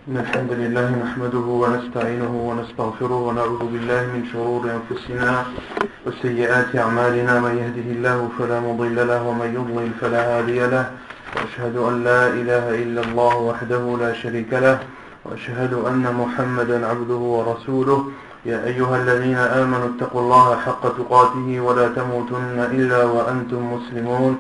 إن الحمد لله نحمده ونستعينه ونستغفره ونعوذ بالله من شرور أنفسنا وسيئات أعمالنا. من يهده الله فلا مضل له ومن يضلل فلا هادي له. وأشهد أن لا إله إلا الله وحده لا شريك له وأشهد أن محمدا عبده ورسوله. يا أيها الذين آمنوا اتقوا الله حق تقاته ولا تموتن إلا وأنتم مسلمون.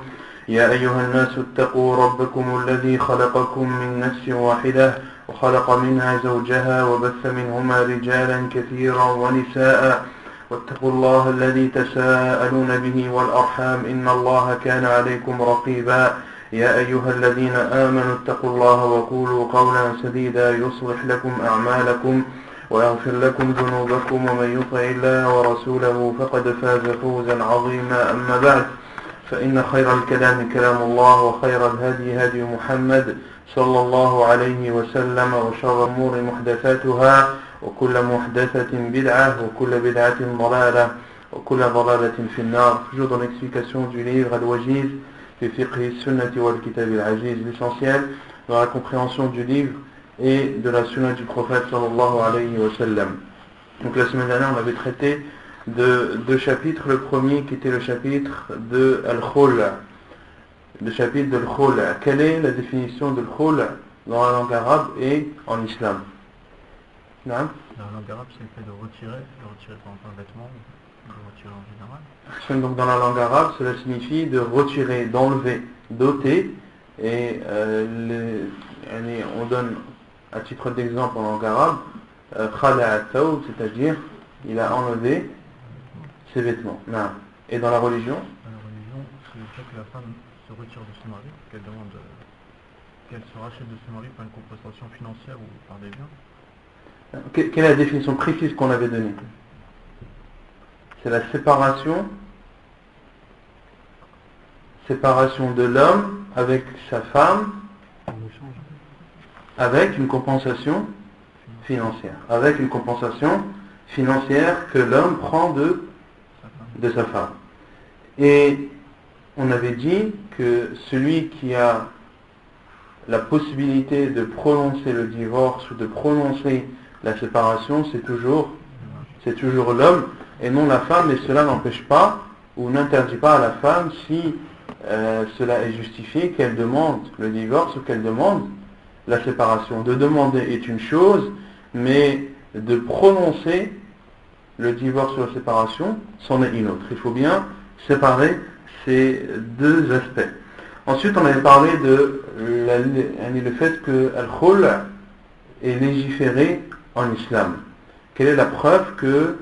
يا أيها الناس اتقوا ربكم الذي خلقكم من نفس واحدة وخلق منها زوجها وبث منهما رجالا كثيرا ونساء واتقوا الله الذي تساءلون به والأرحام إن الله كان عليكم رقيبا. يا أيها الذين آمنوا اتقوا الله وقولوا قولا سديدا يصلح لكم أعمالكم ويغفر لكم ذنوبكم ومن يطع الله ورسوله فقد فاز فوزا عظيما. أما بعد فإن خير الكلام كلام الله وخير الهدي هدي محمد صلى الله عليه وسلم وشر الأمور محدثاتها وكل محدثة بدعة وكل بدعة ضلالة وكل ضلالة في النار. Toujours dans l'explication du livre Al-Wajiz fi fiqh sunnati wal kitab al-aziz, l'essentiel dans la compréhension du livre et de la sunna du prophète sallallahu alayhi wa sallam. Donc la semaine dernière on avait traité de deux chapitres. Le premier qui était le chapitre de Al-Khul, le chapitre de Al-Khul. Quelle est la définition de Al-Khul dans la langue arabe et en islam? Non? Dans la langue arabe, c'est le fait de retirer par exemple un vêtement, de retirer en général. Donc dans la langue arabe, cela signifie de retirer, d'enlever, d'ôter. Et on donne à titre d'exemple en langue arabe, khala'a thawb, c'est-à-dire il a enlevé ses vêtements. Non. Et dans la religion? Dans la religion, c'est le fait que la femme se retire de son mari, qu'elle demande qu'elle se rachète de son mari par une compensation financière ou par des biens. Quelle est la définition précise qu'on avait donnée? C'est la séparation de l'homme avec sa femme avec une compensation financière. Avec une compensation financière que l'homme prend de sa femme. Et on avait dit que celui qui a la possibilité de prononcer le divorce ou de prononcer la séparation, c'est toujours l'homme et non la femme, et cela n'empêche pas ou n'interdit pas à la femme, si cela est justifié, qu'elle demande le divorce ou qu'elle demande la séparation. De demander est une chose, mais de prononcer le divorce ou la séparation, c'en est une autre. Il faut bien séparer ces deux aspects. Ensuite, on avait parlé de le fait que Al-Khul est légiféré en islam. Quelle est la preuve que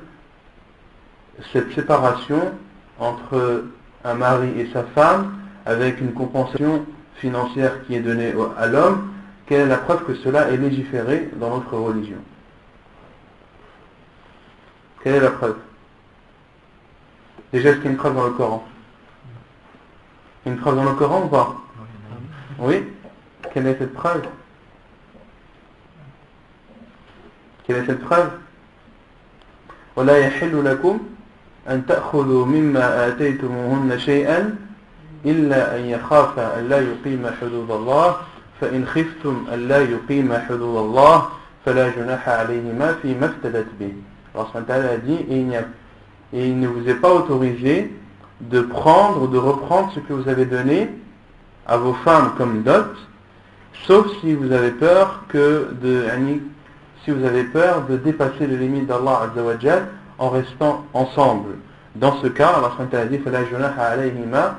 cette séparation entre un mari et sa femme, avec une compensation financière qui est donnée à l'homme, quelle est la preuve que cela est légiféré dans notre religion? Quelle est la preuve? Déjà, est-ce qu'il y a une preuve dans le Coran? Une preuve dans le Coran ou pas? Oui. Quelle est cette preuve? Quelle est cette preuve? وَلَا يَحِلُّ لَكُمْ أَن تَأْخُذُوا مِمَّا آتَيْتُمُوهُنَّ شَيْئًا إِلَّا أَن يَخَافَ أَن لَا يُقِيمَ حُدُودَ اللَّهِ فَإِنْ خِفْتُمْ أَن لَا يُقِيمَ حُدُودَ اللَّهِ فَلَا جُنَاحَ عَلَيْهِمَا فِيمَا افتدت به. Alors Santana a dit, et il ne vous est pas autorisé de prendre ou de reprendre ce que vous avez donné à vos femmes comme dot, sauf si vous avez peur de dépasser les limites d'Allah Azza wa Jal en restant ensemble. Dans ce cas, Allah Santana a dit, فَلَا جُنَاحَ عَلَيْهِمَا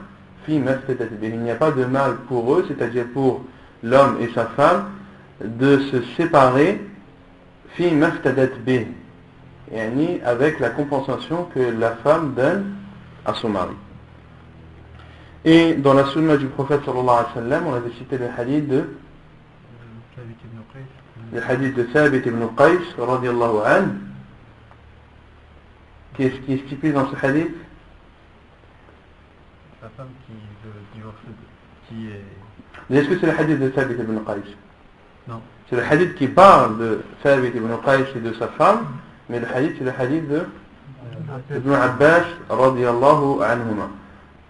فِيمَا افتدت به. Il n'y a pas de mal pour eux, c'est-à-dire pour l'homme et sa femme, de se séparer فِيمَا افتدت به, avec la compensation que la femme donne à son mari. Et dans la sunna du prophète sallallahu alayhi wa sallam, on avait cité le hadith de Thabit ibn Qais radiyallahu anhu. Qu'est-ce qui est stipulé dans ce hadith? La femme qui veut divorcer, qui est... Est-ce que c'est le hadith de Thabit ibn Qais? Non. C'est le hadith qui parle de Thabit ibn Qais et de sa femme, mais le hadith c'est le hadith de Ibn Abbas radiyallahu anhuma.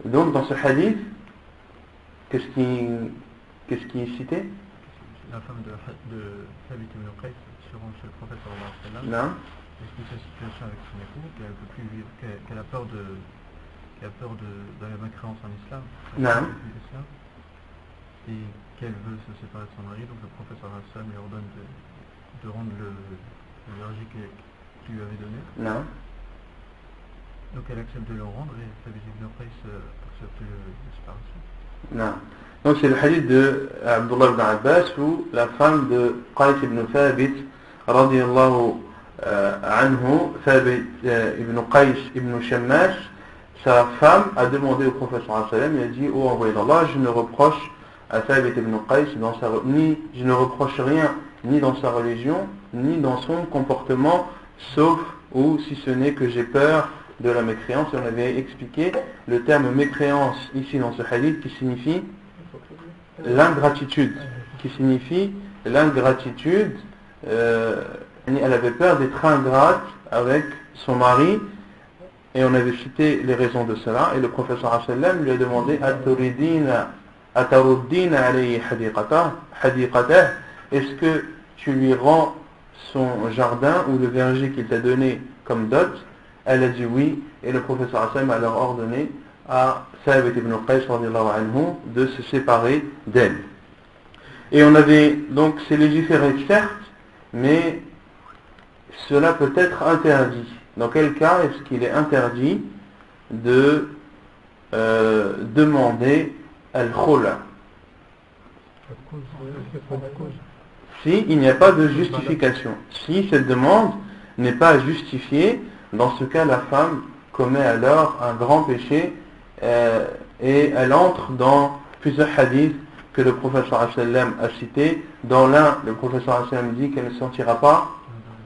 Donc dans ce hadith, qu'est-ce qui est cité? la femme de Thabit ibn Qais se rend chez le prophète sallallahu alayhi wa sallam, Non. explique sa situation avec son époux, qu'elle peut plus vivre, qu'elle a peur de la mécréance en islam, Non. et qu'elle veut se séparer de son mari, donc le prophète sallallahu alayhi wa sallam lui ordonne de rendre le verger qu'il lui avait donné. Non. Donc elle accepte de le rendre et Thabit ibn Qais accepte la séparation. Non. Donc c'est le hadith de Abdullah ibn Abbas où la femme de Qais ibn Thabit radiyallahu anhu, Thabit ibn Qais ibn Shammash, sa femme a demandé au prophète sallallahu alayhi wa sallam, il a dit: ô envoyé d'Allah, je ne reproche à Thabit ibn Qais je ne reproche rien ni dans sa religion ni dans son comportement, sauf ou si ce n'est que j'ai peur de la mécréance. Et on avait expliqué le terme mécréance ici dans ce hadith qui signifie l'ingratitude, elle avait peur d'être ingrate avec son mari, et on avait cité les raisons de cela, et le prophète sallallahu alayhi wa sallam lui a demandé: Ataruddina alayhi hadiqatah, est-ce que tu lui rends son jardin ou le verger qu'il t'a donné comme dot? Elle a dit oui, et le prophète sallallahu alayhi wa sallam a alors ordonné à Thabit ibn Qais radiyallahu anhu de se séparer d'elle. Et on avait donc, c'est légiféré certes, mais cela peut être interdit. Dans quel cas est-ce qu'il est interdit de demander al-khula? Si il n'y a pas de justification, si cette demande n'est pas justifiée, dans ce cas la femme commet alors un grand péché, et elle entre dans plusieurs hadiths que le prophète sallallahu alayhi wa sallam a cités. Dans l'un, le prophète sallallahu alayhi wa sallam dit qu'elle ne sentira pas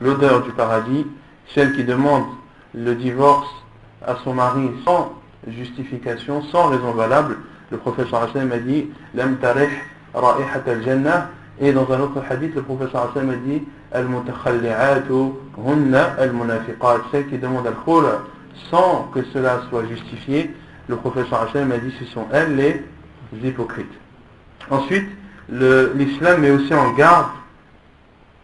l'odeur du paradis. Celle qui demande le divorce à son mari sans justification, sans raison valable, le prophète sallallahu alayhi wa sallam a dit lam tarih ra'ihat al-jannah. Et dans un autre hadith, le prophète sallallahu alayhi wa sallam a dit al-mutakhalli'atu hunna al-munafiqat, celle qui demande al-khul sans que cela soit justifié. Le prophète sallallahu alayhi wa sallam a dit: ce sont elles les hypocrites. Ensuite, l'islam met aussi en garde,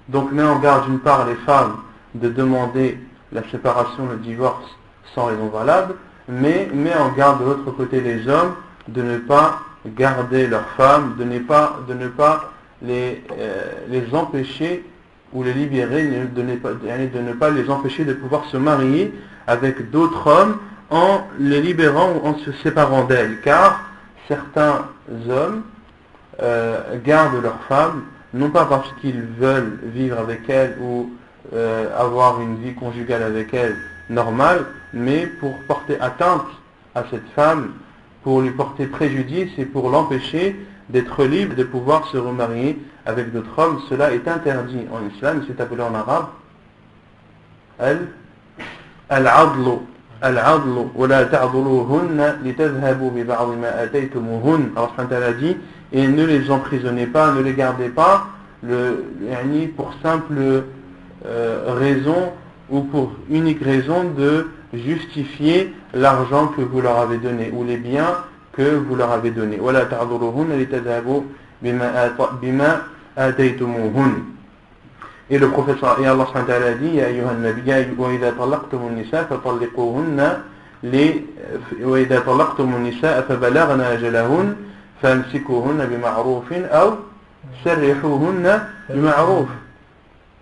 donc met en garde d'une part les femmes de demander la séparation, le divorce sans raison valable, mais met en garde de l'autre côté les hommes de ne pas garder leurs femmes, de ne pas les empêcher ou les libérer, de ne pas les empêcher de pouvoir se marier avec d'autres hommes en les libérant ou en se séparant d'elles, car certains hommes gardent leurs femmes non pas parce qu'ils veulent vivre avec elles ou avoir une vie conjugale avec elles normale, mais pour porter atteinte à cette femme, pour lui porter préjudice et pour l'empêcher d'être libre, de pouvoir se remarier avec d'autres hommes. Cela est interdit en islam, c'est appelé en arabe al-adlu. Al-adlu, wa la ta'duluhunna litadhhabu bi ba'd ma ataytumuhun. Allah subhanahu wa ta'ala dit: et ne les emprisonnez pas, ne les gardez pas, pour simple raison ou pour unique raison de justifier l'argent que vous leur avez donné ou les biens que vous leur avez donnés. Wa la ta'duluhunna litadhhabu bima ataytumuhun. Et le prophète et Allah subhanahu wa ta'ala dit: ya ayyuhan nabiyya wa idha talaqtumun nisaa fatalliquhunna wa idha talaqtumun nisaa fabalaghna ajalahun famsikuhunna bima'rufin aw sarrihuhunna bima'ruf.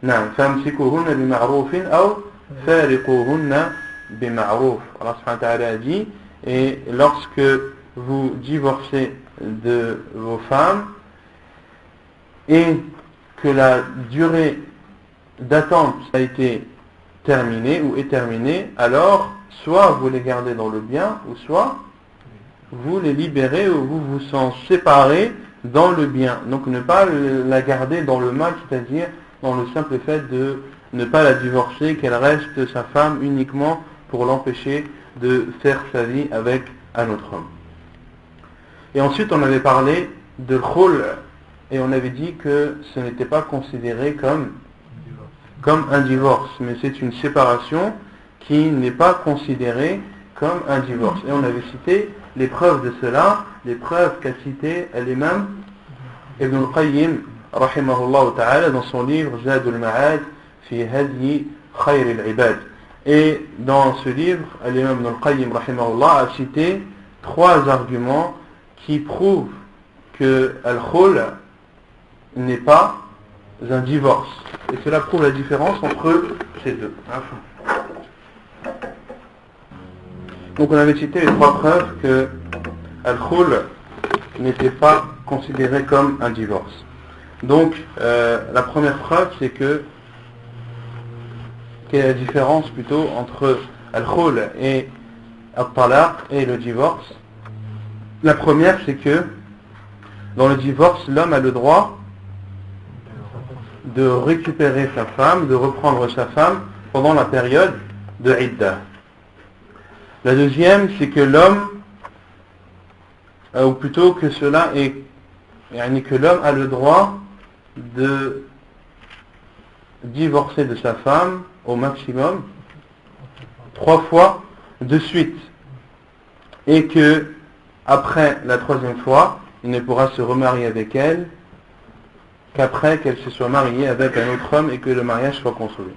Non, famsikuhunna bima'rufin aw fariquhunna bima'ruf. Allah subhanahu wa ta'ala dit: et lorsque vous divorcez de vos femmes et que la durée d'attente a été terminée ou est terminée, alors soit vous les gardez dans le bien, ou soit vous les libérez ou vous vous en séparez dans le bien. Donc ne pas la garder dans le mal, c'est-à-dire dans le simple fait de ne pas la divorcer, qu'elle reste sa femme uniquement pour l'empêcher de faire sa vie avec un autre homme. Et ensuite on avait parlé de khul, et on avait dit que ce n'était pas considéré comme un divorce, mais c'est une séparation qui n'est pas considérée comme un divorce. Et on avait cité les preuves de cela, les preuves qu'a cité l'imam Ibn al-Qayyim rahimahullah ta'ala, dans son livre Zadul Ma'ad fi Hadi Khayr al-Ibad. Et dans ce livre, l'imam Ibn al-Qayyim rahimahullah a cité 3 arguments qui prouvent que al-khul n'est pas un divorce. Et cela prouve la différence entre ces deux. Donc on avait cité les 3 preuves que al-khul n'était pas considéré comme un divorce. Donc la première preuve, c'est que quelle est la différence plutôt entre al-khul et al-talaq et le divorce. La première, c'est que dans le divorce, l'homme a le droit de récupérer sa femme, de reprendre sa femme pendant la période de iddah. La deuxième, c'est que l'homme, ou plutôt que cela est, que l'homme a le droit de divorcer de sa femme au maximum 3 fois de suite, et que après la 3e fois, il ne pourra se remarier avec elle qu'après qu'elle se soit mariée avec un autre homme et que le mariage soit consommé.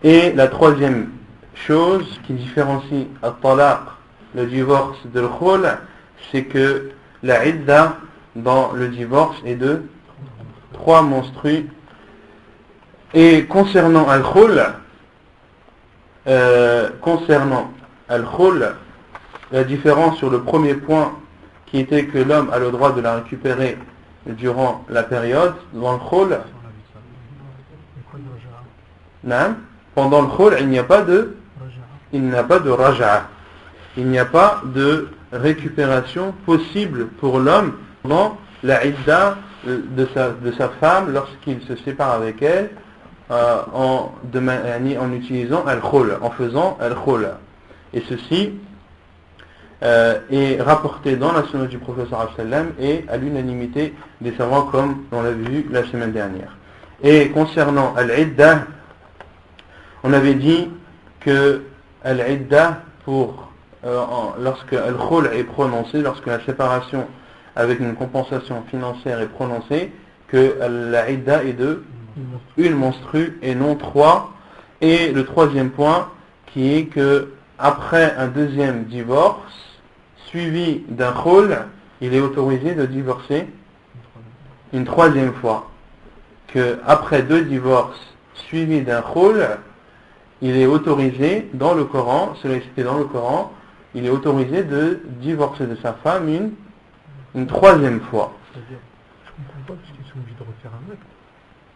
Et la 3e chose qui différencie al-talaq, le divorce, de l'khul, c'est que la idda dans le divorce est de 3 menstrues. Et concernant al-khul, la différence sur le premier point qui était que l'homme a le droit de la récupérer durant la période, dans le khul, pendant le khul, il n'y a pas de raja'a. Il n'y a pas de récupération possible pour l'homme pendant la idda de sa femme lorsqu'il se sépare avec elle en utilisant al-khul, en faisant al-khul. Et ceci est rapporté dans la sunna du prophète sallallahu alayhi wa sallam et à l'unanimité des savants, comme on l'a vu la semaine dernière. Et concernant al-idda, on avait dit que al-idda, lorsque al-khul est prononcé, lorsque la séparation avec une compensation financière est prononcée, que la idda est de 1 menstrue et non 3. Et le 3e point qui est que après un 2e divorce suivi d'un khul, il est autorisé de divorcer une 3e fois. Que après 2 divorces suivis d'un khul, il est autorisé dans le Coran, cela est cité dans le Coran, il est autorisé de divorcer de sa femme une 3e fois. C'est-à-dire, je ne comprends pas parce qu'ils sont obligés de refaire un acte.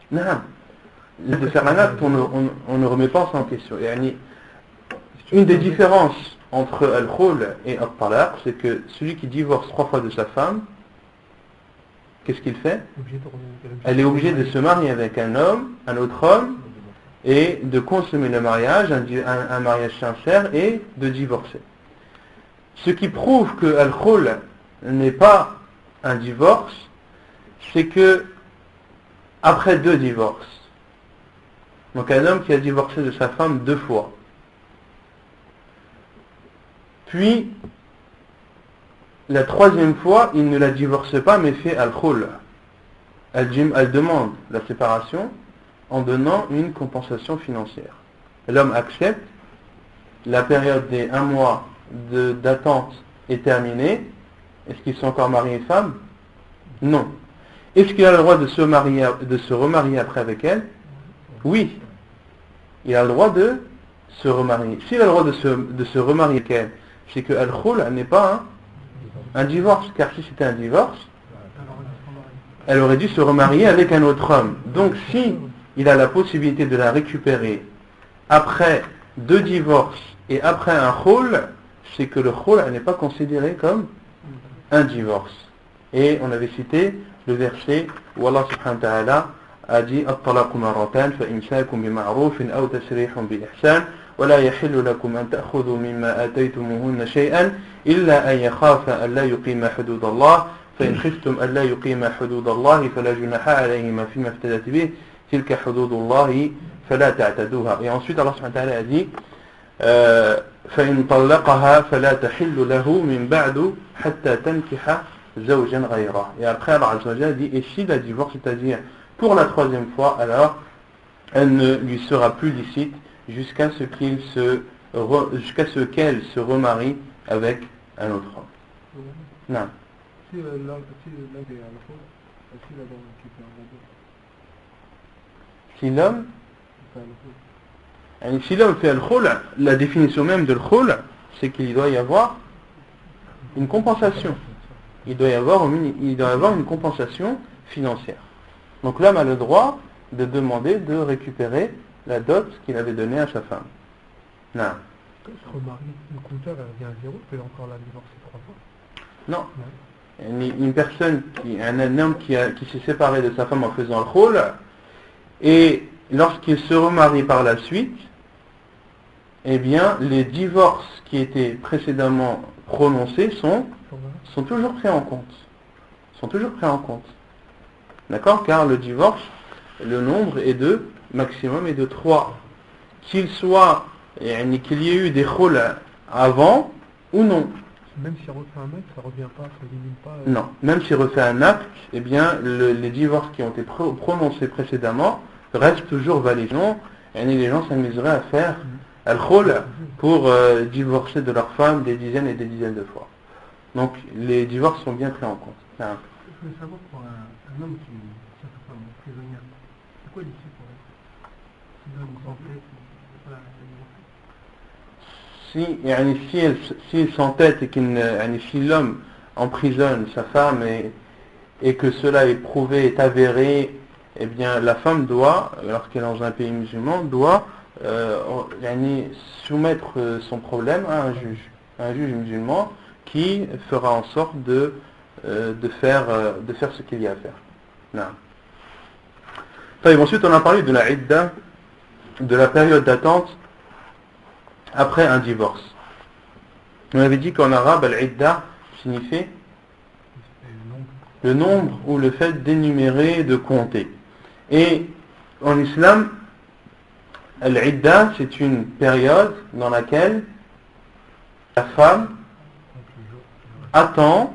Non, de faire un acte, on ne remet pas ça en question. Une des différences entre al-khul et al-talaq, c'est que celui qui divorce 3 fois de sa femme, qu'est-ce qu'il fait? Elle est obligée de se marier avec un autre homme, et de consommer le mariage, un mariage sincère, et de divorcer. Ce qui prouve que al-khul n'est pas un divorce, c'est que après 2 divorces, donc un homme qui a divorcé de sa femme 2 fois, puis la 3e fois, il ne la divorce pas mais fait al-khul. Elle demande la séparation en donnant une compensation financière. L'homme accepte, la période des 1 mois d'attente est terminée. Est-ce qu'ils sont encore mariés femmes? Non. Est-ce qu'il a le droit de se remarier après avec elle? Oui. Il a le droit de se remarier. S'il a le droit de se remarier avec elle, c'est que al-khul n'est pas un divorce, car si c'était un divorce, elle aurait dû se remarier avec un autre homme. Donc si il a la possibilité de la récupérer après 2 divorces et après un khul, c'est que le khul n'est pas considéré comme un divorce. Et on avait cité le verset où Allah subhanahu wa ta'ala a dit at-talaqu marratan fa imsakun bi ma'rufin aw tasrihun bi ihsan wa la yahillu lakum an ta'khudhu mimma ataytumuhunna shay'an illa an yakhafa an la yuqima hudud Allah fa in khiftum an la yuqima hudud Allah fala junaha alayhima fima iftadat bih tilka hudud Allah fala ta'taduha. Et ensuite Allah subhanahu wa ta'ala a dit فإن طلقها فلا تحل له من بعد حتى تنكح زوجا غيره. Et après Allah Azza wa Jalla dit, et si la divorce, c'est-à-dire pour la troisième fois, alors elle ne lui sera plus licite jusqu'à ce qu'elle se remarie avec un autre homme. Non. Si l'un est à la fois, est-ce qu'il a dans Si l'homme si l'homme fait al-khul', la définition même de al-khul', c'est qu'il doit y avoir une compensation. Il doit y avoir une compensation financière. Donc l'homme a le droit de demander de récupérer la dot qu'il avait donnée à sa femme. Non. Quand il se remarie, le compteur revient à zéro, il peut encore la divorcer 3 fois. Non. Une personne, un homme qui s'est séparé de sa femme en faisant le khul', et lorsqu'il se remarie par la suite, eh bien, les divorces qui étaient précédemment prononcés sont toujours pris en compte. D'accord? Car le divorce, le nombre maximum est de 3. Qu'il y ait eu des khul' avant ou non. Même s'il refait un acte, ça revient pas, ça élimine pas. Non, même s'il refait un acte, eh bien, les divorces qui ont été prononcés précédemment restent toujours valides. Non, les gens s'amuseraient à faire al-khul' pour divorcer de leur femme des dizaines et des dizaines de fois. Donc, les divorces sont bien pris en compte. Je veux savoir pour un homme qui tient sa femme prisonnière, c'est quoi l'issue pour elle? S'il donne une santé, s'il s'entête et si l'homme emprisonne sa femme et que cela est prouvé, est avéré, eh bien la femme doit, lorsqu'elle est dans un pays musulman, doit soumettre son problème à un juge musulman qui fera en sorte de faire ce qu'il y a à faire. Non. Ensuite on a parlé de la idda, de la période d'attente après un divorce. On avait dit qu'en arabe, al-idda signifie le nombre ou le fait d'énumérer, de compter. Et en islam, al-idda, c'est une période dans laquelle la femme attend,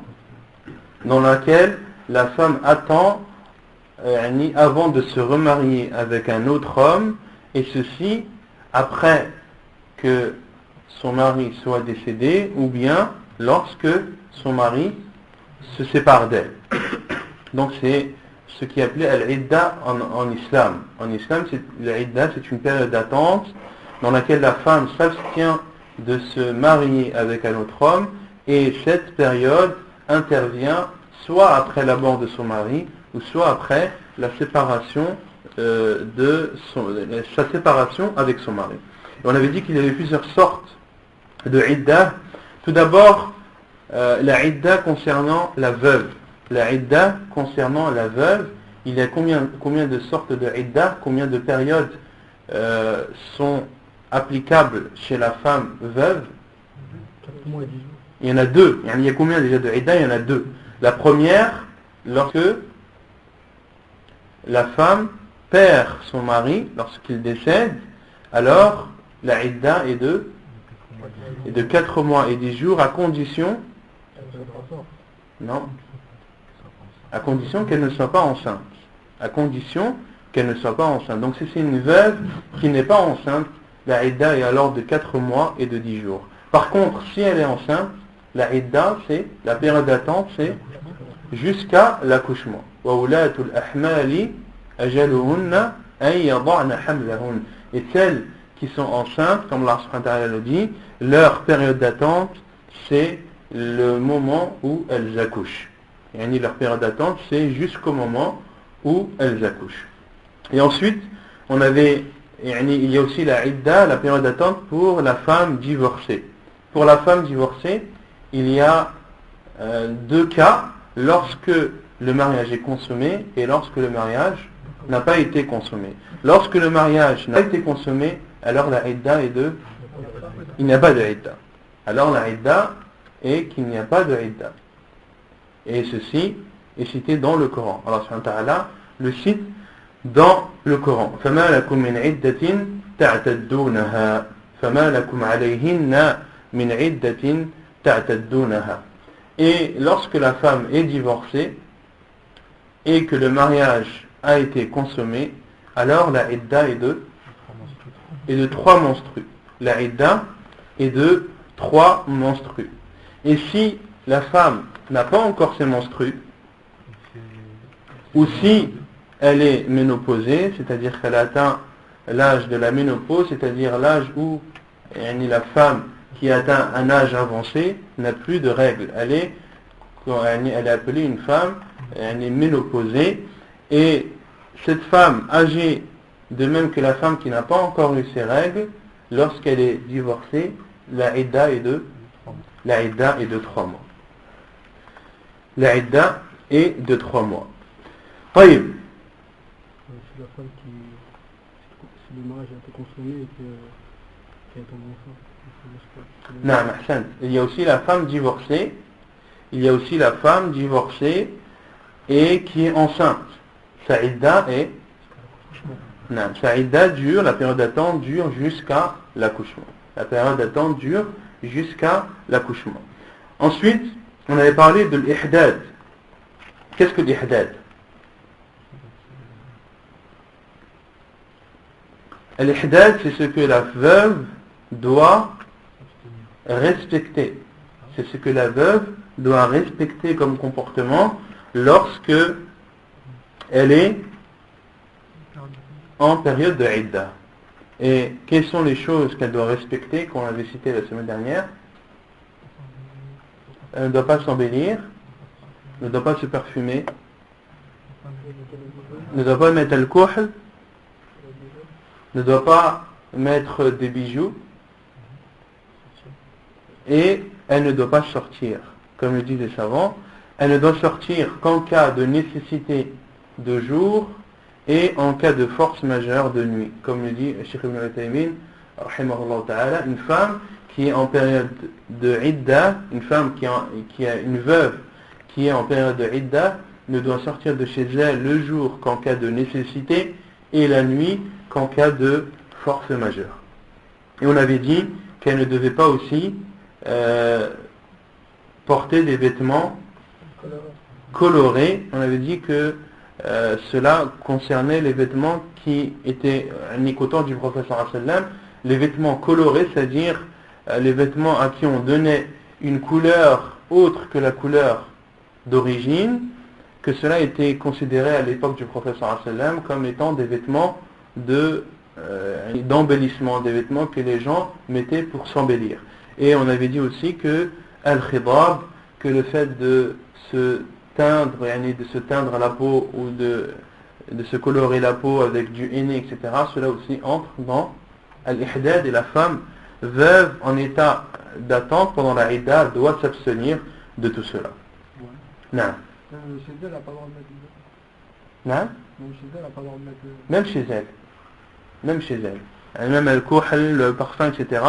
avant de se remarier avec un autre homme, et ceci après que son mari soit décédé ou bien lorsque son mari se sépare d'elle. Donc c'est ce qui est appelé al-idda en islam. En islam, l'idda, c'est une période d'attente dans laquelle la femme s'abstient de se marier avec un autre homme, et cette période intervient soit après la mort de son mari ou soit après la séparation sa séparation avec son mari. Et on avait dit qu'il y avait plusieurs sortes de idda. Tout d'abord, la idda concernant la veuve. La idda concernant la veuve, il y a combien de sortes de idda, combien de périodes sont applicables chez la femme veuve? 4 mois et 10 jours. Il y en a 2. Il y a combien déjà de idda? Il y en a 2. La première, lorsque la femme perd son mari, lorsqu'il décède, alors la idda est de 4 mois et 10 jours à condition qu'elle ne soit pas enceinte. À condition qu'elle ne soit pas enceinte. Donc si c'est une veuve qui n'est pas enceinte, la idda est alors de 4 mois et de 10 jours. Par contre, si elle est enceinte, la idda, c'est la période d'attente, c'est jusqu'à l'accouchement. وَأُولَاتُ الْأَحْمَالِ أَجَلُهُنَّ أَنْ يَضَعْنَ حَمْلَهُنَّ. Et celles qui sont enceintes, comme Allah subhanahu wa ta'ala le dit, leur période d'attente, c'est le moment où elles accouchent. Et leur période d'attente, c'est jusqu'au moment où elles accouchent. Et ensuite, il y a aussi la idda, la période d'attente pour la femme divorcée. Pour la femme divorcée, il y a 2 cas, lorsque le mariage est consommé et lorsque le mariage n'a pas été consommé. Lorsque le mariage n'a pas été consommé, alors la idda est il n'y a pas de idda. Alors la idda est qu'il n'y a pas de idda. Et ceci est cité dans le Coran. Allah subhanahu wa ta'ala le cite dans le Coran. فَمَا لَكُمْ مِنْ عِدَّةٍ تَعْتَدُّونَهَا فَمَا لَكُمْ عَلَيْهِنَّ مِنْ عِدَّةٍ تَعْتَدُّونَهَا. Et lorsque la femme est divorcée et que le mariage a été consommée, alors la idda est de 3 menstrues. La idda est de 3 menstrues. Et si la femme n'a pas encore ses menstrues, ou si elle est ménopausée, c'est-à-dire qu'elle a atteint l'âge de la ménopause, c'est-à-dire l'âge où la femme qui atteint un âge avancé n'a plus de règles. Elle est appelée une femme ménopausée. Et cette femme âgée, de même que la femme qui n'a pas encore eu ses règles, lorsqu'elle est divorcée, la idda est de 3 mois. La idda est de 3 mois. طيب. C'est la femme si le mariage a été consommé et qu'elle tombe enceinte. Non, Mahsan. Il y a aussi la femme divorcée. Et qui est enceinte. Sa idda est... Non, sa idda dure, la période d'attente dure jusqu'à l'accouchement. Ensuite, on avait parlé de l'ihdad. Qu'est-ce que l'ihdad? L'ihdad, c'est ce que la veuve doit respecter. C'est ce que la veuve doit respecter comme comportement lorsque elle est en période de idda. Et quelles sont les choses qu'elle doit respecter, qu'on avait citées la semaine dernière? Elle ne doit pas s'embellir, ne doit pas se parfumer, ne doit pas mettre le kuhl, ne doit pas mettre des bijoux, et elle ne doit pas sortir. Comme le disent les savants, elle ne doit sortir qu'en cas de nécessité de jour et en cas de force majeure de nuit. Comme le dit Cheikh Ibn Uthaymin, une femme qui est en période de idda, une femme qui a une veuve qui est en période de idda, ne doit sortir de chez elle le jour qu'en cas de nécessité et la nuit qu'en cas de force majeure. Et on avait dit qu'elle ne devait pas aussi porter des vêtements colorés. On avait dit que cela concernait les vêtements qui étaient au temps du prophète sallallahu alayhi wa sallam, les vêtements colorés, c'est-à-dire les vêtements à qui on donnait une couleur autre que la couleur d'origine, que cela était considéré à l'époque du prophète sallallahu alayhi wa sallam comme étant des vêtements d'embellissement, des vêtements que les gens mettaient pour s'embellir. Et on avait dit aussi que al-khidab, que le fait de se teindre, de se teindre la peau ou de se colorer la peau avec du henné, etc., cela aussi entre dans al-ihdad, et la femme veuve en état d'attente pendant la idda doit s'abstenir de tout cela. Ouais. Non. Chez elle, elle n'a pas le droit de mettre. Non. Même chez elle, elle n'a pas le droit de mettre. Même chez elle. Même le kuhl, le parfum, etc.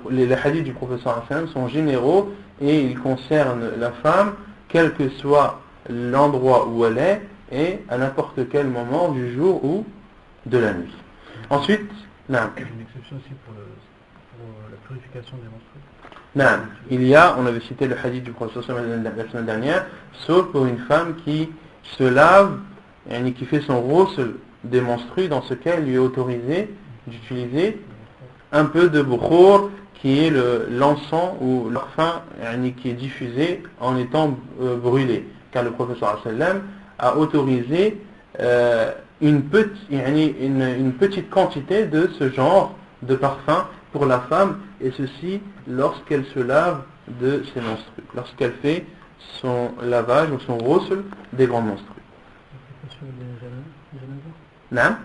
Les hadiths du professeur sallam sont généraux et ils concernent la femme, quel que soit l'endroit où elle est et à n'importe quel moment du jour ou de la nuit. Ensuite, non. Il y a une exception aussi pour la purification des menstrues. Non, il y a, on avait cité le hadith du professeur sallam la semaine dernière, sauf pour une femme qui se lave et qui fait son ghusl des menstrues, dans ce cas il lui est autorisé d'utiliser un peu de bukhour, qui est l'encens ou le parfum qui est diffusé en étant brûlé, car le professeur sallam a autorisé une petite quantité de ce genre de parfum pour la femme, et ceci lorsqu'elle se lave de ses menstrues, lorsqu'elle fait son lavage ou son ghusl des grands menstrues. Non.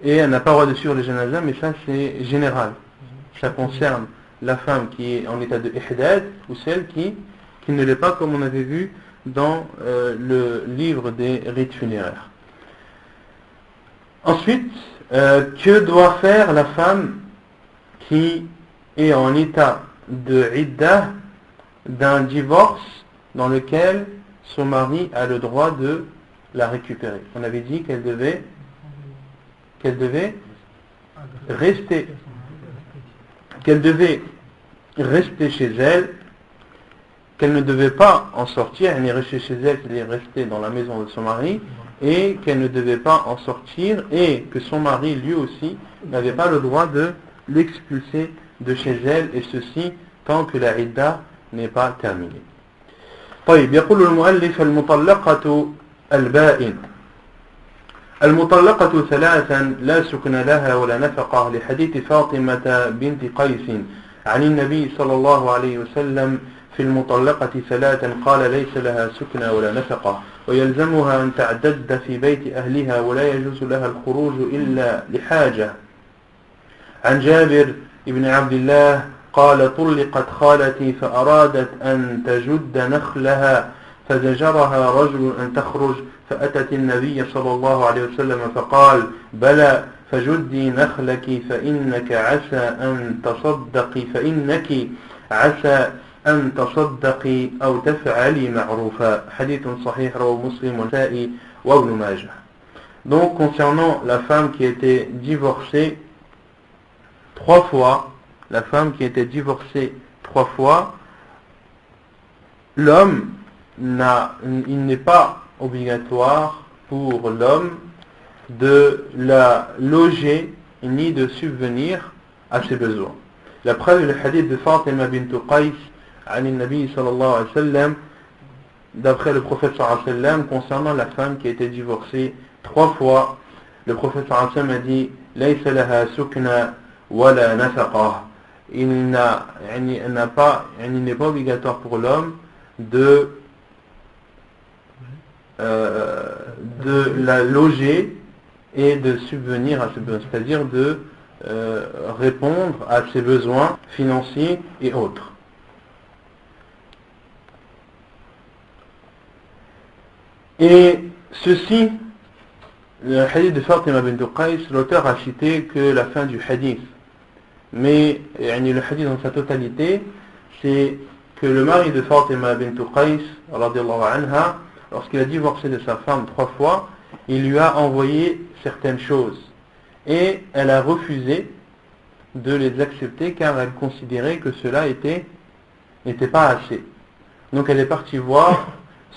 Et elle n'a pas le droit de suivre les janazas, mais ça c'est général. Ça concerne la femme qui est en état de ihdad ou celle qui ne l'est pas, comme on avait vu dans le livre des rites funéraires. Ensuite, que doit faire la femme qui est en état de iddah d'un divorce dans lequel son mari a le droit de la récupérer? On avait dit qu'elle devait rester chez elle qu'elle ne devait pas en sortir, elle n'est restée chez elle, c'est-à-dire rester dans la maison de son mari, et qu'elle ne devait pas en sortir, et que son mari, lui aussi, n'avait pas le droit de l'expulser de chez elle, et ceci tant que la idda n'est pas terminée. طيب يقول المؤلف المطلقة البائن المطلقة ثلاثا لا سكن لها ولا نفقة لحديث فاطمة بنت قيس عن النبي صلى الله عليه وسلم في المطلقة ثلاثا قال ليس لها سكن ولا نفقة ويلزمها أن تعتد في بيت أهلها ولا يجوز لها الخروج إلا لحاجة. عن جابر بن عبد الله قال طلقت خالتي فأرادت أن تجد نخلها فزجرها رجل أن تخرج فأتت النبي صلى الله عليه وسلم فقال بلى فجدي نخلك فإنك عسى أن تصدقي أو تفعلي معروفا. حديث صحيح رواه مسلم والنسائي وابن ماجه. Donc concernant la femme qui était divorcée 3 fois, la femme qui était divorcée 3 fois, l'homme il n'est pas obligatoire pour l'homme de la loger ni de subvenir à ses besoins. La preuve est le hadith de Fatima bint Qais عن النبي صلى الله عليه وسلم, d'après le prophète sallallahu alayhi wa sallam, concernant la femme qui a été divorcée 3 fois. Le prophète sallallahu alayhi wa sallam a dit ليس لها سكنى ولا نفقة. Il n'est pas obligatoire pour l'homme de la loger et de subvenir à ses besoins, c'est-à-dire de répondre à ses besoins financiers et autres. Et ceci, le hadith de Fatima bint Qais, l'auteur a cité que la fin du hadith. Mais le hadith dans sa totalité, c'est que le mari de Fatima bint Qais, radiallahu anha, lorsqu'il a divorcé de sa femme 3 fois, il lui a envoyé certaines choses. Et elle a refusé de les accepter car elle considérait que cela n'était pas assez. Donc elle est partie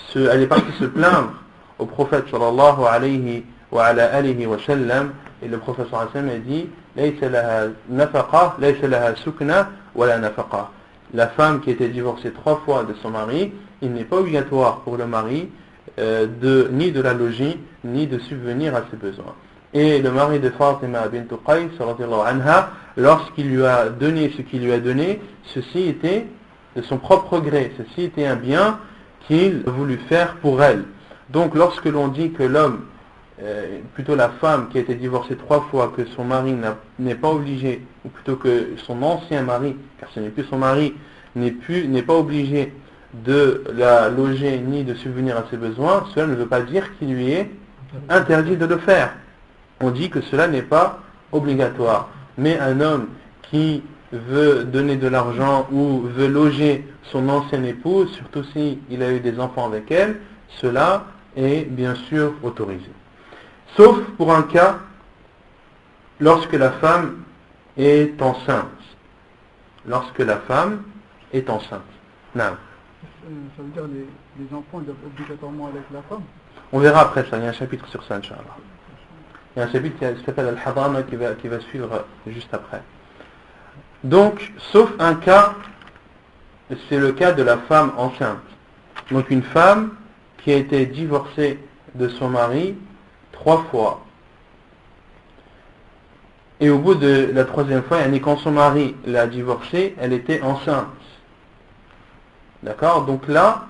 se plaindre au prophète sallallahu alayhi wa ala alihi wa sallam, et le prophète sallallahu alayhi wa sallam a dit laysa laha nafaqa, laysa laha sukna wa la nafaqa. La femme qui était divorcée 3 fois de son mari, il n'est pas obligatoire pour le mari ni de la loger ni de subvenir à ses besoins. Et le mari de Fatima bint Qais radiyallahu anha, lorsqu'il lui a donné ce qu'il lui a donné, ceci était de son propre gré, ceci était un bien qu'il a voulu faire pour elle. Donc lorsque l'on dit que l'homme, plutôt la femme qui a été divorcée 3 fois, que son mari n'est pas obligé, ou plutôt que son ancien mari, car ce n'est plus son mari, n'est pas obligé de la loger ni de subvenir à ses besoins, cela ne veut pas dire qu'il lui est interdit de le faire. On dit que cela n'est pas obligatoire. Mais un homme qui veut donner de l'argent ou veut loger son ancienne épouse, surtout s'il a eu des enfants avec elle, cela est bien sûr autorisé. Sauf pour un cas lorsque la femme est enceinte. Lorsque la femme est enceinte. Non. Ça veut dire les enfants doivent obligatoirement aller avec la femme? On verra après ça, il y a un chapitre sur ça, Inch'Allah. Il y a un chapitre qui s'appelle Al-Hadana qui va suivre juste après. Donc, sauf un cas, c'est le cas de la femme enceinte. Donc une femme qui a été divorcée de son mari 3 fois. Et au bout de la 3e fois, quand son mari l'a divorcée, elle était enceinte. D'accord? Donc là,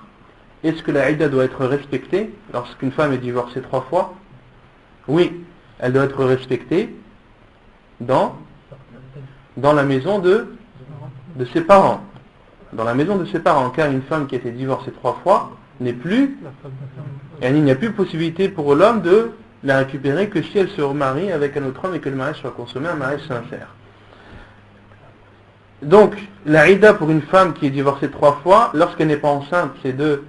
est-ce que la idda doit être respectée lorsqu'une femme est divorcée 3 fois? Oui, elle doit être respectée dans la maison de ses parents. Dans la maison de ses parents, car une femme qui a été divorcée 3 fois n'est plus, et il n'y a plus possibilité pour l'homme de la récupérer que si elle se remarie avec un autre homme et que le mariage soit consommé, un mariage sincère. Donc, la idda pour une femme qui est divorcée 3 fois, lorsqu'elle n'est pas enceinte, c'est de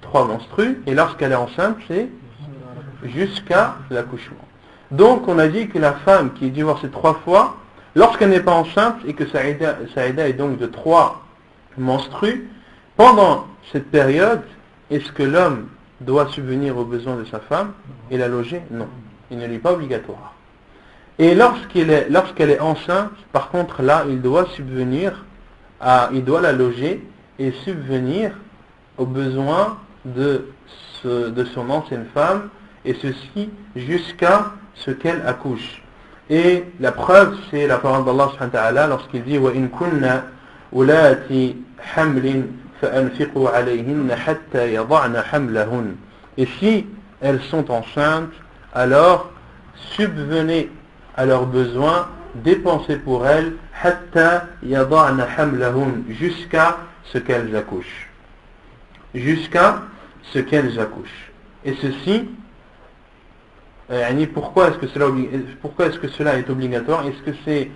3 menstrues, et lorsqu'elle est enceinte, c'est jusqu'à l'accouchement. Donc, on a dit que la femme qui est divorcée 3 fois, lorsqu'elle n'est pas enceinte et que sa idda est donc de 3 menstrue, pendant cette période, est-ce que l'homme doit subvenir aux besoins de sa femme et la loger? Non, il ne lui est pas obligatoire. Et lorsqu'elle est enceinte, par contre là, il doit la loger et subvenir aux besoins de son ancienne femme, et ceci jusqu'à ce qu'elle accouche. Et la preuve, c'est la parole d'Allah subhanahu wa ta'ala lorsqu'il dit وَإِن كُنَّ أُولَاتِ حَمْلٍ فَأَنْفِقُوا عَلَيْهِنَّ حَتَّى يَضَعْنَ حَمْلَهُنَّ. Et si elles sont enceintes, alors subvenez à leurs besoins, dépensez pour elles حَتَّى يَضَعْنَ حَمْلَهُنَّ, jusqu'à ce qu'elles accouchent. Jusqu'à ce qu'elles accouchent. Et ceci, pourquoi est-ce que cela est obligatoire? Est-ce que c'est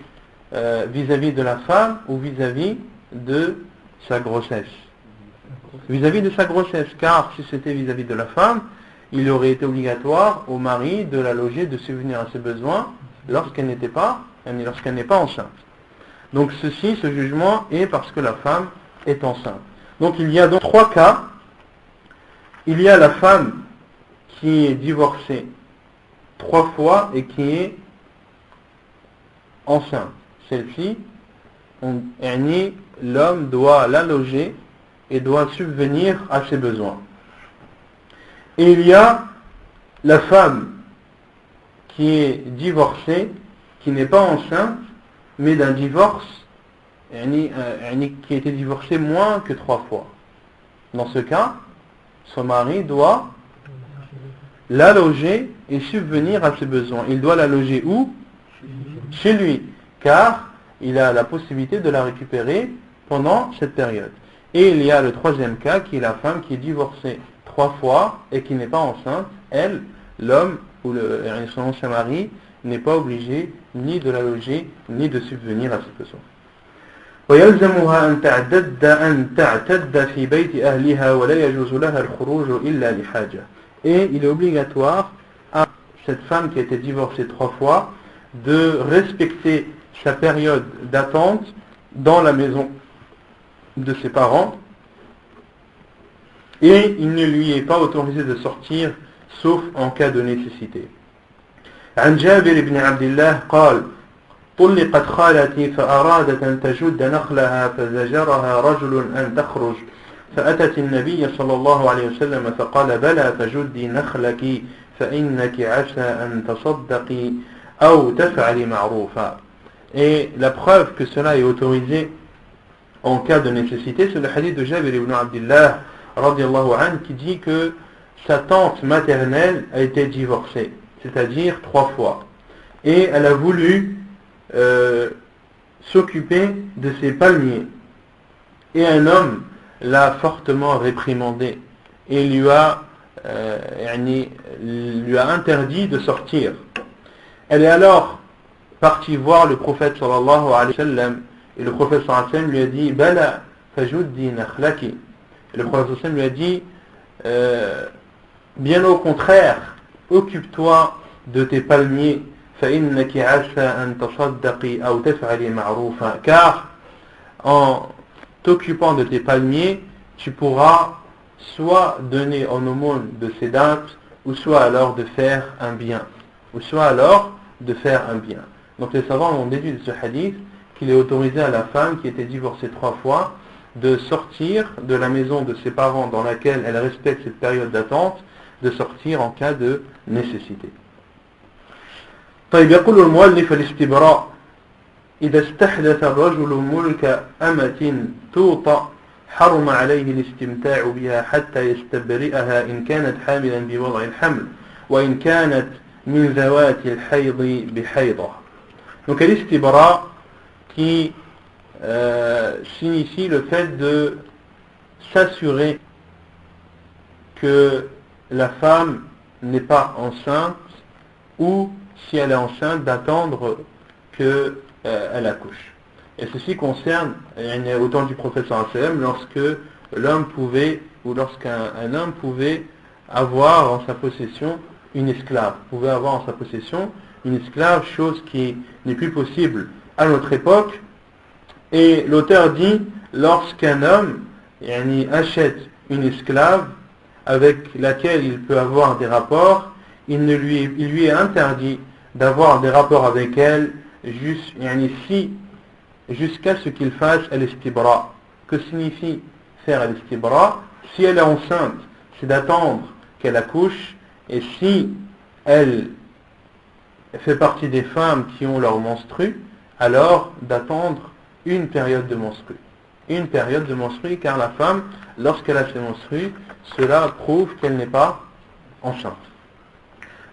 vis-à-vis de la femme ou vis-à-vis de sa grossesse? Vis-à-vis de sa grossesse, car si c'était vis-à-vis de la femme, il aurait été obligatoire au mari de la loger, de subvenir à ses besoins lorsqu'elle n'est pas enceinte. Donc ce jugement est parce que la femme est enceinte. Donc il y a donc 3 cas. Il y a la femme qui est divorcée 3 fois et qui est enceinte. Celle-ci, l'homme doit la loger et doit subvenir à ses besoins. Et il y a la femme qui est divorcée, qui n'est pas enceinte, mais d'un divorce, qui a été divorcée moins que 3 fois. Dans ce cas, son mari doit la loger et subvenir à ses besoins. Il doit la loger où? Chez lui, car il a la possibilité de la récupérer pendant cette période. Et il y a le 3e cas, qui est la femme qui est divorcée 3 fois et qui n'est pas enceinte. Elle, l'homme ou son ancien mari, n'est pas obligé ni de la loger ni de subvenir à ses besoins. ويلزمها أن تعتد في بيت أهلها ولا يجوز لها الخروج إلا لحاجة. Et il est obligatoire à cette femme qui a été divorcée 3 fois de respecter sa période d'attente dans la maison de ses parents, et il ne lui est pas autorisé de sortir sauf en cas de nécessité. عن جابر بن عبد الله قال طلقت خالتي فأرادت أن تجد نخلها فزجرها رجل أن تخرج فأتت النبي صلى الله عليه وسلم فقال بلى فجدي نخلك فإنك عسى أن تصدقي أو تفعلي معروفا. Et la preuve que cela est autorisé en cas de nécessité, c'est le hadith de Jabir ibn Abdullah radiyallahu anhu qui dit que sa tante maternelle a été divorcée, c'est-à-dire 3 fois. Et elle a voulu s'occuper de ses palmiers. Et un homme l'a fortement réprimandé et lui a interdit de sortir. Elle est alors partie voir le prophète sallallahu alayhi wa sallam, et le prophète sallallahu alayhi wa sallam lui a dit Bala fajuddi nakhlaki. Et le prophète sallallahu alayhi wa sallam lui a dit bien au contraire, occupe-toi de tes palmiers, فإنك عسى أن تصدقي أو تفعلي معروفا, car en t'occupant de tes palmiers, tu pourras soit donner en aumône de ces dattes, ou soit alors de faire un bien. Donc les savants ont déduit de ce hadith qu'il est autorisé à la femme qui était divorcée 3 fois de sortir de la maison de ses parents dans laquelle elle respecte cette période d'attente, de sortir en cas de nécessité. طيب يقول المؤلف الاستبراء إذا استحدث الرجل ملك أمة توطأ حرم عليه الاستمتاع بها حتى يستبرئها إن كانت حاملا بوضع الحمل وإن كانت من ذوات الحيض بحيضة. Donc l'istibra qui signifie le fait de s'assurer que la femme n'est pas enceinte, ou si elle est enceinte d'attendre qu'elle accouche. Et ceci concerne au temps du prophète sallallahu alayhi wa sallam, lorsque l'homme pouvait, ou lorsqu'un homme pouvait avoir en sa possession une esclave, chose qui n'est plus possible à notre époque. Et l'auteur dit lorsqu'un homme achète une esclave avec laquelle il peut avoir des rapports, il lui est interdit d'avoir des rapports avec elle jusqu'à ce qu'il fasse al-istibra. Que signifie faire al-istibra? Si elle est enceinte, c'est d'attendre qu'elle accouche, et si elle fait partie des femmes qui ont leur menstru, alors d'attendre une période de menstru. Une période de menstru, car la femme, lorsqu'elle a ses menstrues, cela prouve qu'elle n'est pas enceinte.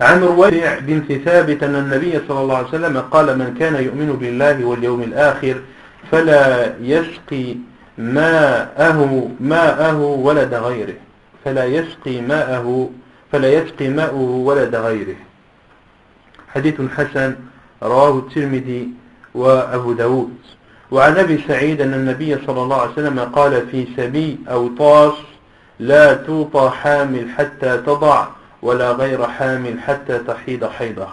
عن رويفع بنت ثابت أن النبي صلى الله عليه وسلم قال من كان يؤمن بالله واليوم الآخر فلا يسقي ماءه ولد غيره فلا يسقي ماءه ولد غيره. حديث حسن رواه الترمذي وأبو داود. وعن أبي سعيد أن النبي صلى الله عليه وسلم قال في سبي أو طاس لا توطى حامل حتى تضع ولا غير حامل حتى تحيض حيضة.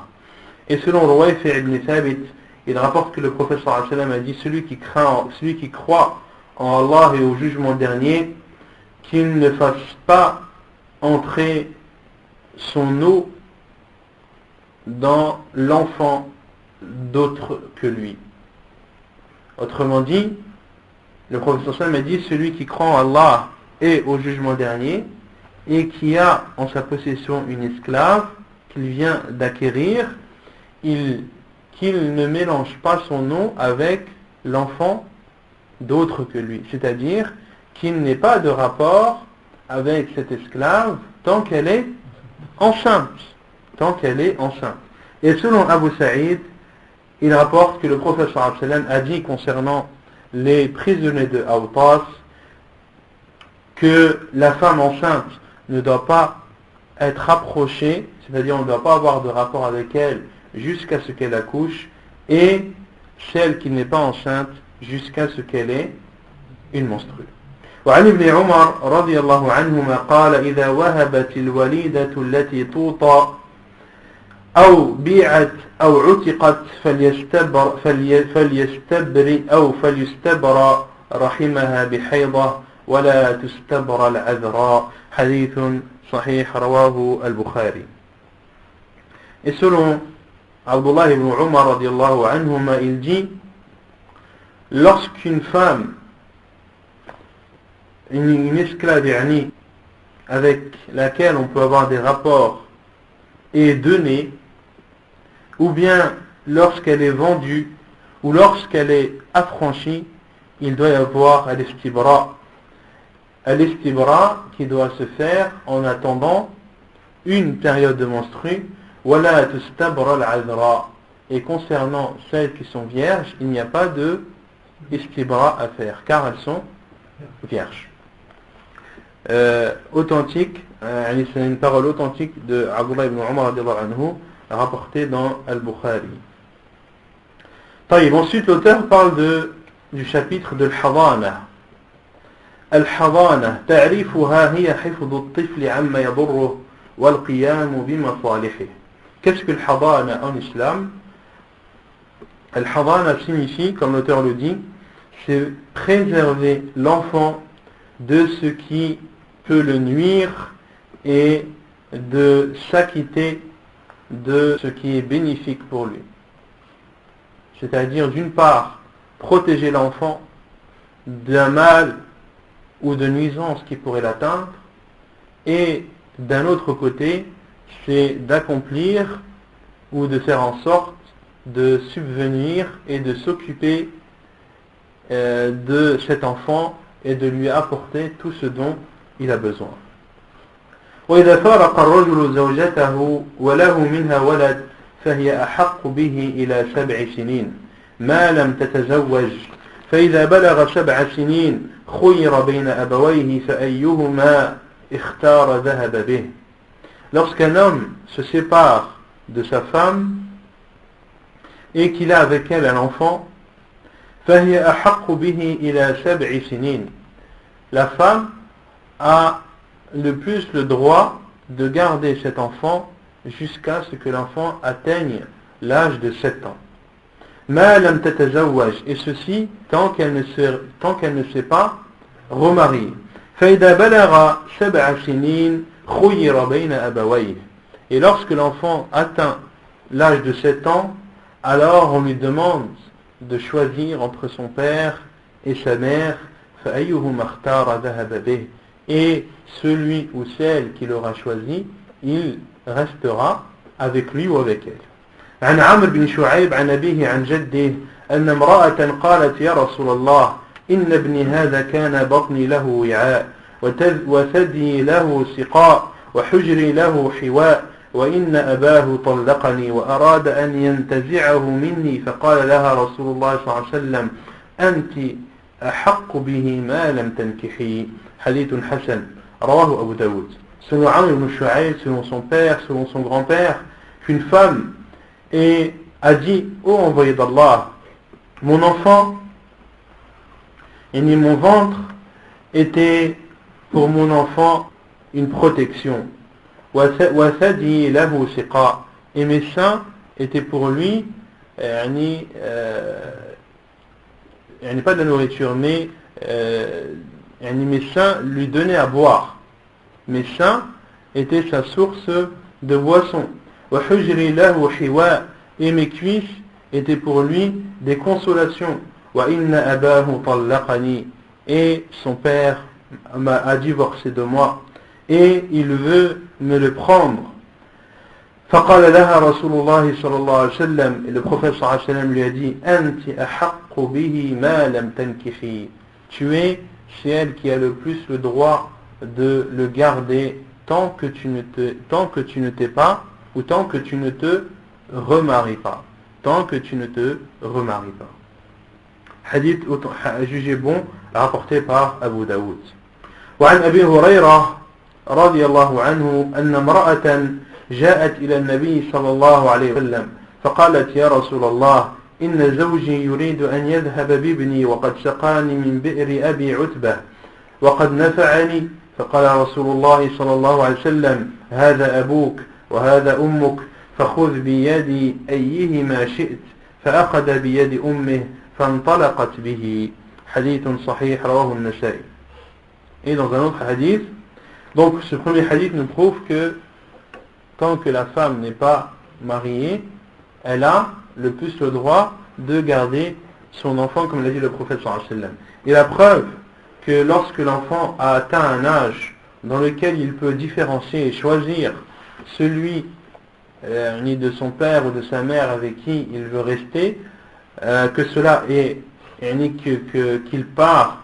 Et selon Ruwayfi' ibn Thabit, il rapporte que le prophète sallallahu alayhi wa sallam a dit celui qui croit en Allah et au jugement dernier, qu'il ne fasse pas entrer son eau dans l'enfant d'autre que lui. Autrement dit, le prophète sallallahu alayhi wa sallam a dit celui qui croit en Allah et au jugement dernier et qui a en sa possession une esclave qu'il vient d'acquérir, qu'il ne mélange pas son eau avec l'enfant d'autre que lui. C'est-à-dire qu'il n'ait pas de rapport avec cette esclave tant qu'elle est enceinte. Et selon Abu Saïd, il rapporte que le prophète sallallahu alayhi wa sallam a dit concernant les prisonniers de Awtas que la femme enceinte ne doit pas être approchée, c'est-à-dire on ne doit pas avoir de rapport avec elle jusqu'à ce qu'elle accouche, et celle qui n'est pas enceinte jusqu'à ce qu'elle ait une menstrue. وعن ابن عمر رضي الله عنهما قال إذا وهبت الوليدة التي توطى أو بيعت أو عتقت فليستبر رحمها بحيضة ولا تستبر العذراء. حديث صحيح رواه البخاري. Et selon Abdullah ibn Umar radiallahu anhuma, il dit lorsqu'une femme, une esclave avec laquelle on peut avoir des rapports est donnée, ou bien lorsqu'elle est vendue ou lorsqu'elle est affranchie, il doit y avoir al-istibra qui doit se faire en attendant une période de menstru. وَلَا تُسْتَبْرَ الْعَذْرَى. Et concernant celles qui sont vierges, il n'y a pas de istibra à faire, car elles sont vierges. Authentique, c'est une parole authentique de Abdullah ibn Umar rapportée dans Al-Bukhari. Ensuite, l'auteur parle du chapitre de l'Hadana. Al-Hadana, ta'rifuha hiya hifdhu at-tifli amma yadurruhu wal qiyam bi masalihi. Qu'est-ce que l'Hadana en islam? Al-Hadana signifie, comme l'auteur le dit, c'est préserver l'enfant de ce qui peut le nuire et de s'acquitter de ce qui est bénéfique pour lui. C'est-à-dire, d'une part, protéger l'enfant d'un mal ou de nuisance qui pourrait l'atteindre, et d'un autre côté, c'est d'accomplir ou de faire en sorte de subvenir et de s'occuper de cet enfant et de lui apporter tout ce dont il a besoin. وإذا فارق الرجل زوجته وله منها ولد فهي أحق به إلى 7 سنين ما لم تتزوج فإذا بلغ 7 سنين خير بين أبويه فأيهما اختار ذهب به. Lorsqu'un homme se sépare de sa femme et qu'il a avec elle un enfant, فهي أحق به إلى 7 سنين. La femme a le plus le droit de garder cet enfant jusqu'à ce que l'enfant atteigne l'âge de 7 ans. ما لم تتزوج, et ceci tant qu'elle ne s'est pas remariée. فإذا بلغ 7 سنين خير بين أبويه, et lorsque l'enfant atteint l'âge de 7 ans, alors on lui demande de choisir entre son père et sa mère, فأيهما اختار ذهب به, et celui ou celle qu'il aura choisi, il restera avec lui ou avec elle. عن عمرو بن شعيب عن أبيه عن جده أن امرأة قالت يا رسول الله إن ابني هذا كان بطني له وعاء وثدي له سقاء وحجري له حواء وإن أباه طلقني وأراد أن ينتزعه مني فقال لها رسول الله صلى الله عليه وسلم أنت أحق به ما لم تنكحي. حديث حسن رواه أبو داود. Selon Amr ibn Shu'ayb, selon son père, selon son grand-père, qu'une femme a dit, ô envoyé d'Allah, mon enfant et ni mon ventre était pour mon enfant une protection, et mes seins étaient pour lui pas de la nourriture, mais mes seins lui donnaient à boire. Mes seins étaient sa source de boisson. Et mes cuisses étaient pour lui des consolations. Et son père a divorcé de moi et il veut me le prendre. فقال لها رسول الله صلى الله عليه وسلم, et le prophète صلى الله عليه وسلم lui a dit, أنت أحق به ما لم تنكحي, tu es celle qui a le plus le droit de le garder tant que tu ne t'es pas, ou tant que tu ne te remaries pas, hadith jugé bon rapporté par Abu Daoud. وعن أبي هريرة رضي الله عنه أن امرأة جاءت إلى النبي صلى الله عليه وسلم فقالت يا رسول الله إن زوجي يريد أن يذهب بابني وقد سقاني من بئر أبي عتبة وقد نفعني. فقال رسول الله صلى الله عليه وسلم هذا أبوك وهذا أمك فخذ بيد أيهما شئت فأخذ بيد أمه فانطلقت به. حديث صحيح رواه النسائي. Et dans un autre hadith, donc ce premier hadith nous prouve que tant que la femme n'est pas mariée, elle a le plus le droit de garder son enfant, comme l'a dit le prophète sallallahu alayhi wa sallam. Et la preuve que lorsque l'enfant a atteint un âge dans lequel il peut différencier et choisir celui ni de son père ou de sa mère avec qui il veut rester, que cela est qu'il part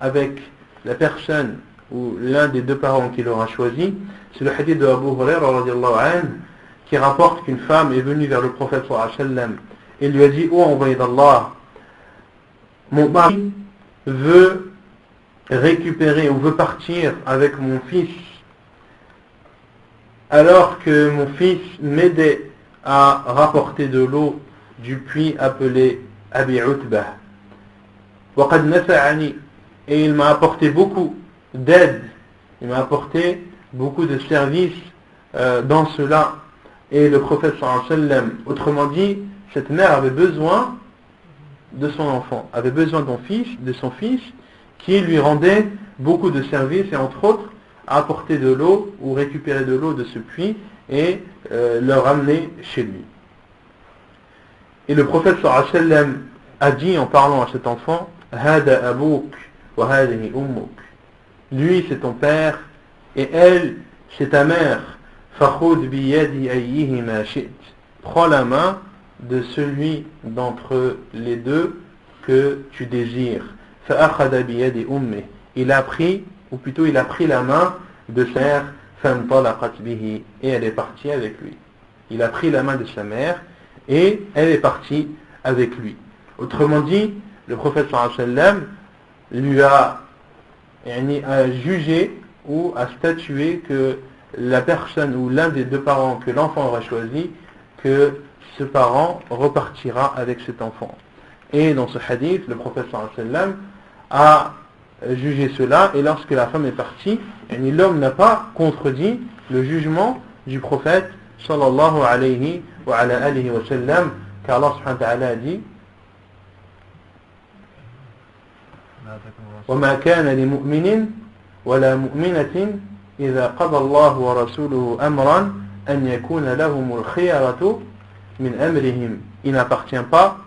avec la personne ou l'un des deux parents qu'il aura choisi, c'est le hadith de Abu Hurairah radiyallahu anhu qui rapporte qu'une femme est venue vers le prophète sallallahu alayhi wa sallam et lui a dit, ô envoyé d'Allah, mon mari veut récupérer ou veut partir avec mon fils alors que mon fils m'aidait à rapporter de l'eau du puits appelé Abi Utbah. وَقَدْ نَفَعَنِي, et il m'a apporté beaucoup d'aide, il m'a apporté beaucoup de services dans cela. Et le prophète sallallahu alayhi wa sallam, autrement dit, cette mère avait besoin de son enfant, avait besoin de son fils qui lui rendait beaucoup de services et entre autres apporter de l'eau ou récupérer de l'eau de ce puits et le ramener chez lui. Et le prophète sallallahu alayhi wa sallam a dit en parlant à cet enfant, Hada abouk wa hadihi ummuk, lui c'est ton père et elle c'est ta mère. Fakhud bi yadi ayyihima shi't, prends la main de celui d'entre les deux que tu désires. Fa'akhadha bi yadi ummih, il a pris la main de sa mère, fantalaqat bihi, et elle est partie avec lui. Il a pris la main de sa mère et elle est partie avec lui. Autrement dit, le prophète sallallahu alayhi wa sallam lui a jugé ou a statué que la personne ou l'un des deux parents que l'enfant aura choisi, que ce parent repartira avec cet enfant. Et dans ce hadith, le prophète sallallahu alayhi wa sallam a jugé cela, et lorsque la femme est partie, l'homme n'a pas contredit le jugement du prophète sallallahu alayhi wa sallam, car Allah subhanahu wa ta'ala a dit وما كان لمؤمن ولا مؤمنة إذا قضى الله ورسوله أمرا أن يكون لهم الخيرة من أمرهم. Il n'appartient pas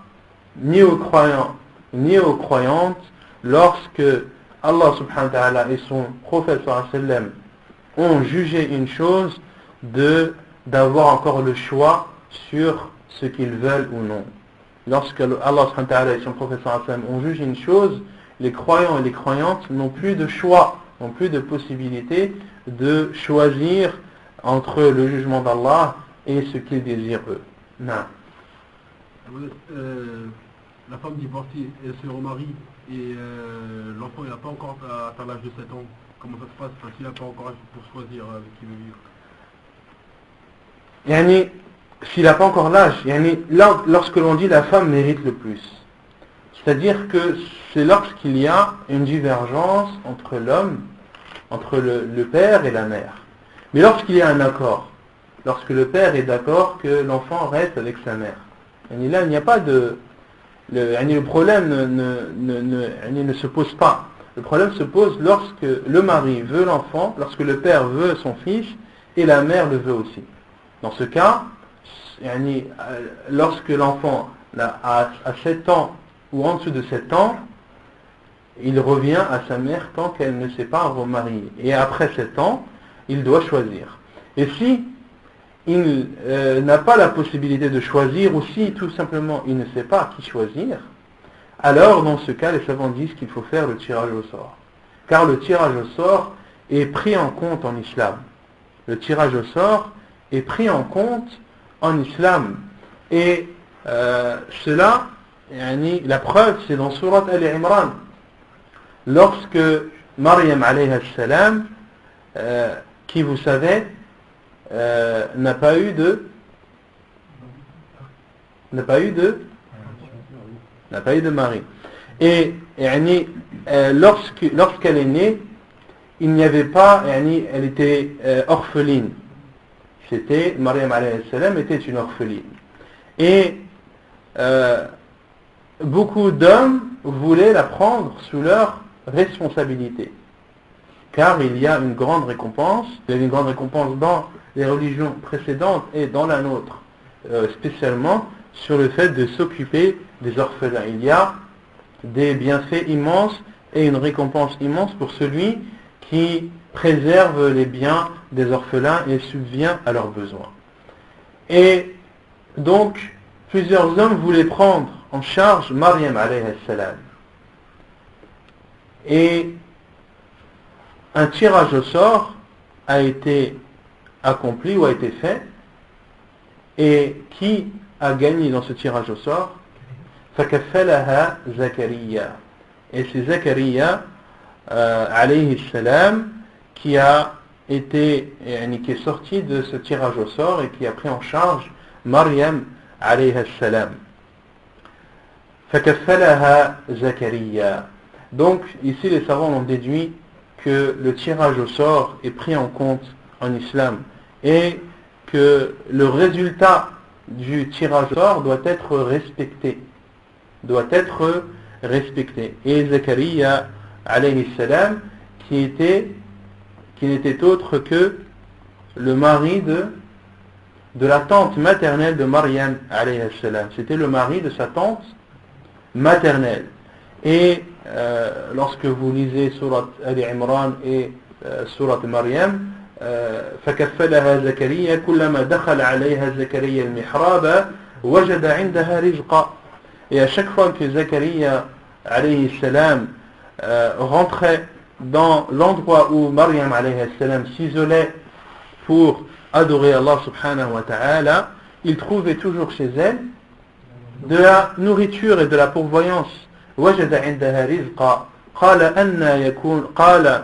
ni aux croyants ni aux croyantes lorsque Allah subhanahu wa ta'ala et son prophète sallallahu alayhi wa sallam ont jugé une chose d'avoir encore le choix sur ce qu'ils veulent ou non. Lorsque Allah subhanahu wa ta'ala et son prophète sallallahu alayhi wa sallam ont jugé une chose, les croyants et les croyantes n'ont plus de choix, n'ont plus de possibilité de choisir entre le jugement d'Allah et ce qu'ils désirent eux. Non. La femme divorcée, elle se remarie et l'enfant il n'a pas encore atteint l'âge de 7 ans. Comment ça se passe s'il n'a pas encore âge pour choisir avec qui il veut vivre? Yani, s'il n'a pas encore l'âge, yani, là, lorsque l'on dit la femme mérite le plus, c'est-à-dire que c'est lorsqu'il y a une divergence entre l'homme, entre le père et la mère. Mais lorsqu'il y a un accord, lorsque le père est d'accord que l'enfant reste avec sa mère, yani, là il n'y a pas de... Le problème ne se pose pas. Le problème se pose lorsque le mari veut l'enfant, lorsque le père veut son fils et la mère le veut aussi. Dans ce cas, lorsque l'enfant a 7 ans ou en dessous de 7 ans, il revient à sa mère tant qu'elle ne s'est pas remariée. Et après 7 ans, il doit choisir. Et si il n'a pas la possibilité de choisir, ou si tout simplement il ne sait pas qui choisir, alors dans ce cas les savants disent qu'il faut faire le tirage au sort. Car le tirage au sort est pris en compte en islam. Le tirage au sort est pris en compte en islam. Et cela, la preuve c'est dans Surat Al-Imran. Lorsque Maryam alayhi salam, qui vous savez, n'a pas eu de mari. Et lorsqu'elle est née, il n'y avait pas, elle était orpheline. C'était, Maryam alayhi salam était une orpheline. Et beaucoup d'hommes voulaient la prendre sous leur responsabilité. Car il y a une grande récompense, il y a une grande récompense dans les religions précédentes et dans la nôtre, spécialement sur le fait de s'occuper des orphelins. Il y a des bienfaits immenses et une récompense immense pour celui qui préserve les biens des orphelins et subvient à leurs besoins. Et donc, plusieurs hommes voulaient prendre en charge Maryam alayhi salam. Et un tirage au sort a été accompli ou a été fait, et qui a gagné dans ce tirage au sort? فَكَفَّلَهَا Zakaria. Et c'est Zakaria alayhi salam qui est sorti de ce tirage au sort et qui a pris en charge Maryam alayhi salam. فَكَفَّلَهَا Zakaria. Donc ici les savants ont déduit que le tirage au sort est pris en compte en islam et que le résultat du tirage au sort doit être respecté. Et Zakaria alayhi salam qui n'était autre que le mari de la tante maternelle de Maryam alayhi salam. C'était le mari de sa tante maternelle. Et lorsque vous lisez Surat Al-Imran et Surat Maryam, فكفلها زكريا كلما دخل عليها زكريا المحراب وجد عندها رزقا. Et à chaque fois que Zakaria alayhi salam rentrait dans l'endroit où Maryam alayhi salam s'isolait pour adorer Allah subhanahu wa ta'ala, il trouvait toujours chez elle de la nourriture et de la pourvoyance. وجد عندها رزقا قال أن يكون قال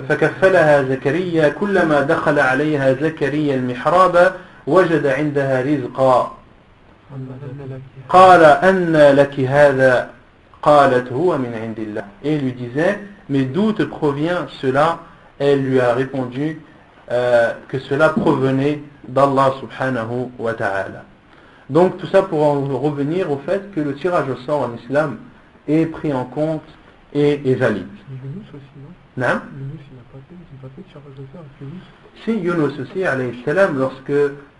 فكفلها زكريا كلما دخل عليها زكريا المحراب وجد عندها رزقا قال أن لك هذا قالت هو من عند الله. Et il lui disait, mais d'où te provient cela? Elle lui a répondu que cela provenait d'Allah subhanahu wa ta'ala. Donc tout ça pour en revenir au fait que le tirage au sort en islam est pris en compte est valide. Yunus aussi, non? Non? Yunus, il n'a pas fait de tirage au sort avec Yunus. Si Yunus aussi, alayhi salam, lorsque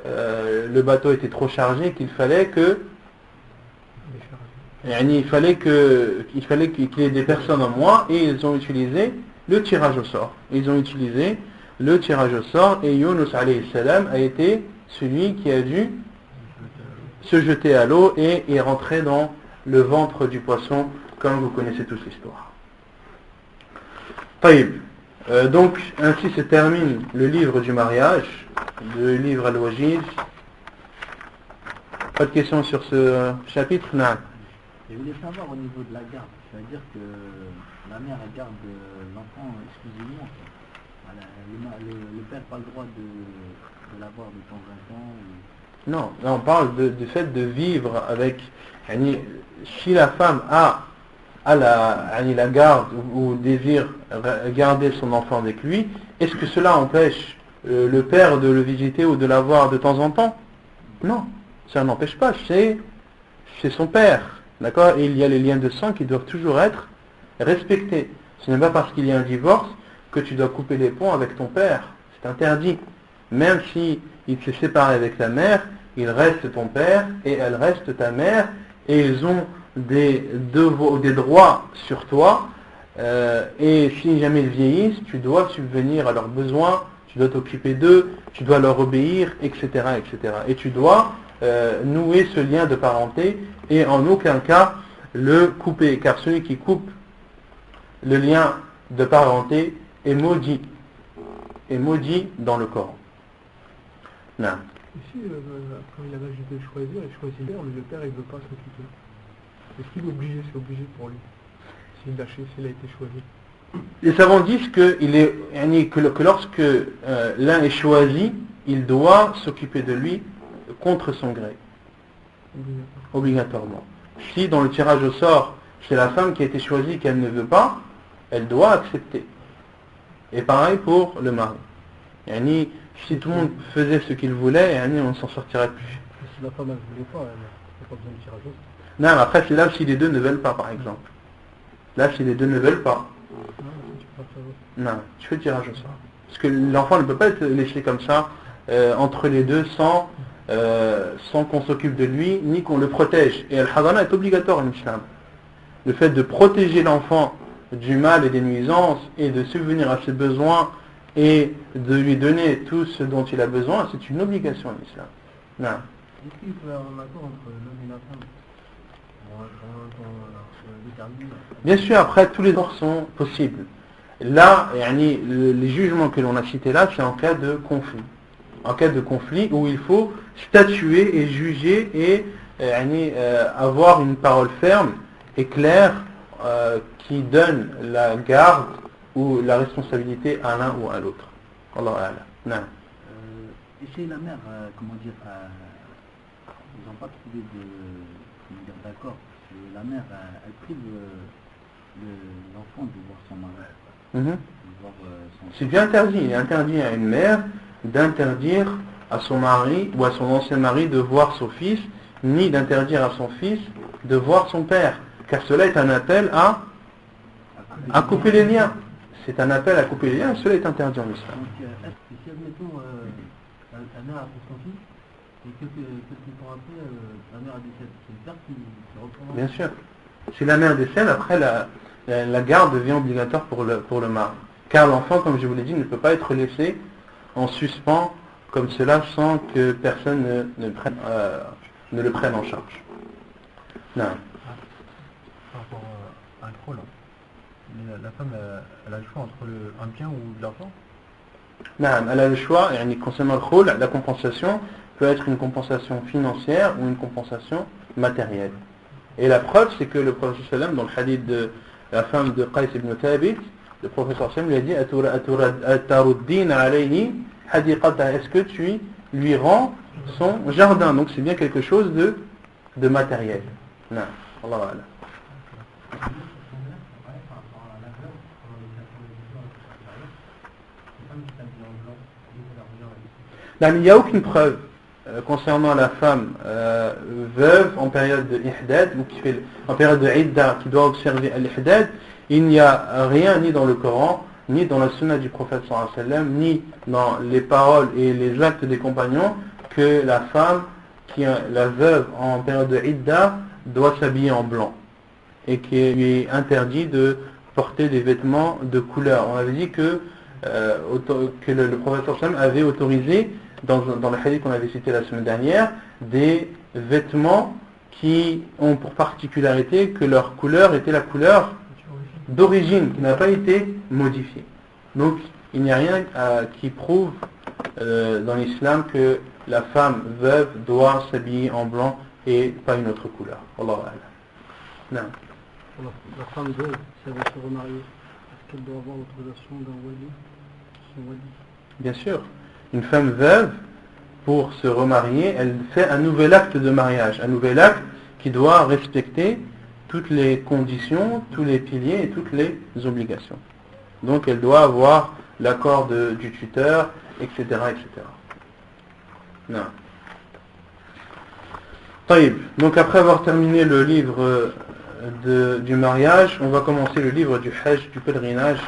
le bateau était trop chargé, qu'il fallait que il fallait qu'il y ait des personnes en moins, et ils ont utilisé le tirage au sort. Ils ont utilisé le tirage au sort, et Yunus alayhi salam a été celui qui a dû se jeter à l'eau et est rentré dans le ventre du poisson, comme vous connaissez tous l'histoire. Taïb. Donc ainsi se termine le livre du mariage, le livre Al-Wajiz. Pas de questions sur ce chapitre? Non. Je voulais savoir au niveau de la garde, c'est-à-dire que la mère elle garde l'enfant exclusivement. Le père n'a pas le droit de l'avoir de temps en temps. Non, là on parle du fait de vivre avec. Si la femme a la garde ou désire garder son enfant avec lui, est-ce que cela empêche le père de le visiter ou de l'avoir de temps en temps? Non, ça n'empêche pas, c'est son père, d'accord? Et il y a les liens de sang qui doivent toujours être respectés. Ce n'est pas parce qu'il y a un divorce que tu dois couper les ponts avec ton père, c'est interdit. Même si il s'est séparé avec ta mère, il reste ton père et elle reste ta mère, et ils ont des droits sur toi, et si jamais ils vieillissent, tu dois subvenir à leurs besoins, tu dois t'occuper d'eux, tu dois leur obéir, etc. etc. Et tu dois nouer ce lien de parenté et en aucun cas le couper, car celui qui coupe le lien de parenté est maudit dans le Coran. Non. Ici, quand il a l'âge de choisir, il choisit le père, mais le père il ne veut pas s'occuper. Est-ce qu'il est obligé? C'est obligé pour lui, s'il a été choisi. Les savants disent que lorsque l'un est choisi, il doit s'occuper de lui contre son gré. Obligatoirement. Si dans le tirage au sort, c'est la femme qui a été choisie qu'elle ne veut pas, elle doit accepter. Et pareil pour le mari. Si tout le monde faisait ce qu'il voulait, on ne s'en sortirait plus. Si la femme ne voulait pas, elle n'a pas besoin de tirage au sort. Non, mais après c'est là si les deux ne veulent pas, par exemple. Là si les deux ne veulent pas. Non, tu fais le tirage au sort. Parce que l'enfant ne peut pas être laissé comme ça entre les deux sans qu'on s'occupe de lui, ni qu'on le protège. Et Al-Hadana est obligatoire en islam. Le fait de protéger l'enfant du mal et des nuisances et de subvenir à ses besoins et de lui donner tout ce dont il a besoin, c'est une obligation en islam. Non. Est-ce qu'il peut y avoir un accord entre l'homme et la femme? Bien sûr, après tous les droits sont possibles. Là, les jugements que l'on a cités là, c'est en cas de conflit. En cas de conflit où il faut statuer et juger et avoir une parole ferme et claire qui donne la garde ou la responsabilité à l'un ou à l'autre. Allah A'lam. Non. Et chez la mère, ils n'ont pas trouvé d'accord. La mère, elle prive l'enfant de voir son mari. C'est bien interdit. Il est interdit à une mère d'interdire à son mari ou à son ancien mari de voir son fils, ni d'interdire à son fils de voir son père. Car cela est un appel à couper les liens. C'est un appel à couper les liens et cela est interdit en islam. Donc, si admettons, la mère a fait son fils, et quelques temps après, la mère décède, c'est le père qui reprend. Bien sûr. Si la mère décède, après la garde devient obligatoire pour le mari. Car l'enfant, comme je vous l'ai dit, ne peut pas être laissé en suspens comme cela sans que personne ne le prenne en charge. Non. Par rapport à un rôle, la femme elle a le choix entre un bien ou de l'argent? Non, elle a le choix, concernant le rôle, la compensation peut être une compensation financière ou une compensation matérielle. Et la preuve, c'est que le prophète sallam, dans le hadith de la femme de Qais ibn Thabit, le prophète sallam lui a dit est-ce que tu lui rends son jardin? Donc c'est bien quelque chose de matériel. Non, Allah A'lam. Il n'y a aucune preuve concernant la femme veuve en période de ihdad, ou en période de idda, qui doit observer l'ihdad, il n'y a rien ni dans le Coran, ni dans la sunna du prophète sallallahu alayhi wa sallam, ni dans les paroles et les actes des compagnons, que la femme, la veuve en période de idda, doit s'habiller en blanc, et qu'il lui est interdit de porter des vêtements de couleur. On avait dit que le prophète sallallahu alayhi wa sallam avait autorisé, dans le hadith qu'on avait cité la semaine dernière, des vêtements qui ont pour particularité que leur couleur était la couleur d'origine, qui n'a pas été modifiée. Donc il n'y a rien qui prouve dans l'islam que la femme veuve doit s'habiller en blanc et pas une autre couleur. Wallahu a'lam. Non. La femme veuve, si elle veut se remarier, est-ce qu'elle doit avoir l'autorisation d'un wali, son wali? Bien sûr. Une femme veuve, pour se remarier, elle fait un nouvel acte de mariage, un nouvel acte qui doit respecter toutes les conditions, tous les piliers et toutes les obligations. Donc elle doit avoir l'accord du tuteur, etc. etc. Non. طيب. Donc après avoir terminé le livre du mariage, on va commencer le livre du hajj, du pèlerinage.